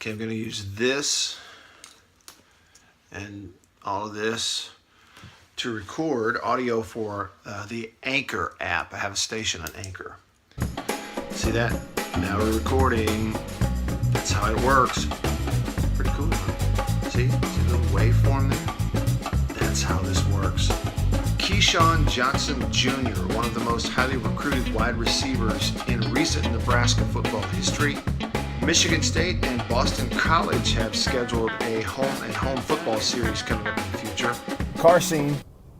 Okay, I'm going to use this and all of this to record audio for the Anchor app. I have a station on Anchor. See that? Now we're recording. That's how it works. Pretty cool, huh? See the little waveform there? That's how this works. Keyshawn Johnson Jr., one of the most highly recruited wide receivers in recent Nebraska football history. Michigan State and Boston College have scheduled a home football series coming up in the future. Car scene.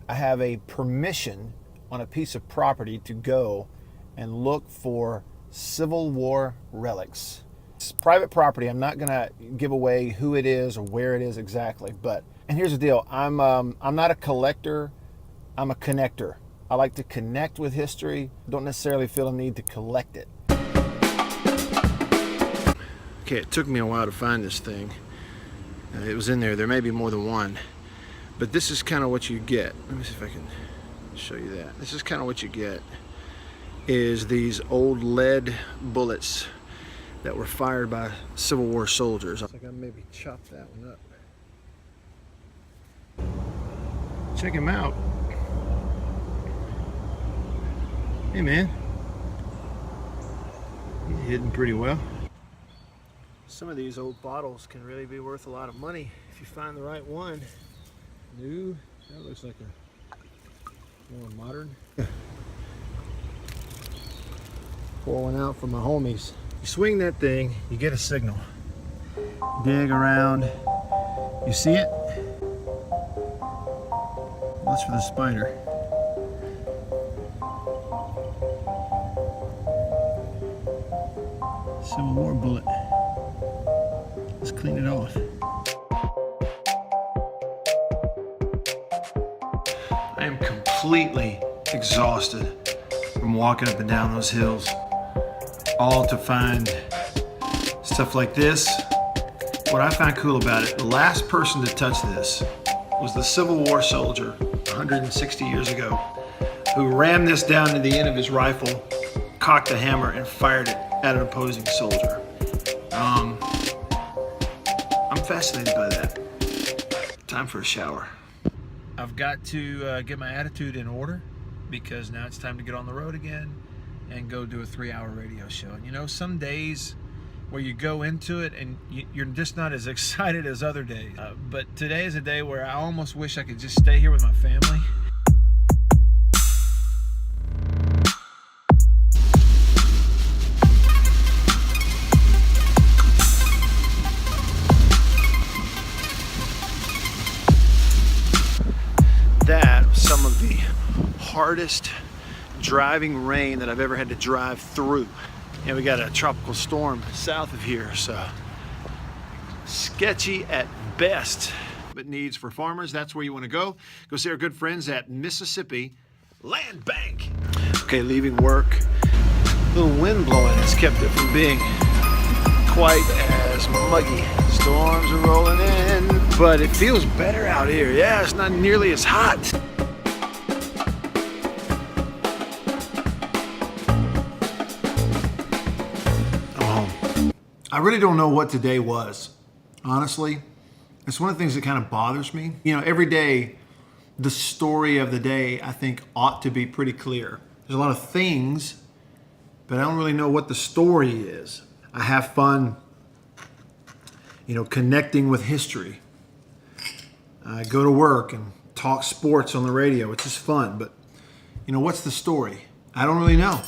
I have a permission on a piece of property to go and look for Civil War relics. It's private property. I'm not gonna give away who it is or where it is exactly, and here's the deal. I'm not a collector. I'm a connector. I like to connect with history. Don't necessarily feel a need to collect it. Okay, it took me a while to find this thing. It was in there. There may be more than one. But this is kind of what you get. Let me see if I can show you that. This is kind of what you get, is these old lead bullets that were fired by Civil War soldiers. I think I maybe chopped that one up. Check him out. Hey man, he's hidden pretty well. Some of these old bottles can really be worth a lot of money if you find the right one. New, that looks like a more modern. Pour one out for my homies. You swing that thing, you get a signal. Dig around, you see it? That's for the spider. Civil War bullet. Let's clean it off. I am completely exhausted from walking up and down those hills, all to find stuff like this. What I find cool about it, the last person to touch this was the Civil War soldier 160 years ago, who rammed this down to the end of his rifle, cocked the hammer, and fired it at an opposing soldier. I'm fascinated by that. Time for a shower. I've got to get my attitude in order, because now it's time to get on the road again and go do a 3-hour radio show. And you know, some days where you go into it and you're just not as excited as other days. But today is a day where I almost wish I could just stay here with my family. Some of the hardest driving rain that I've ever had to drive through. And we got a tropical storm south of here, so sketchy at best. But needs for farmers, that's where you want to go. Go see our good friends at Mississippi Land Bank. Okay, leaving work. A little wind blowing has kept it from being quite as muggy. Storms are rolling in, but it feels better out here. Yeah, it's not nearly as hot. I really don't know what today was, honestly. It's one of the things that kind of bothers me. You know, every day, the story of the day, I think, ought to be pretty clear. There's a lot of things, but I don't really know what the story is. I have fun, you know, connecting with history. I go to work and talk sports on the radio. It's just fun, but, you know, what's the story? I don't really know.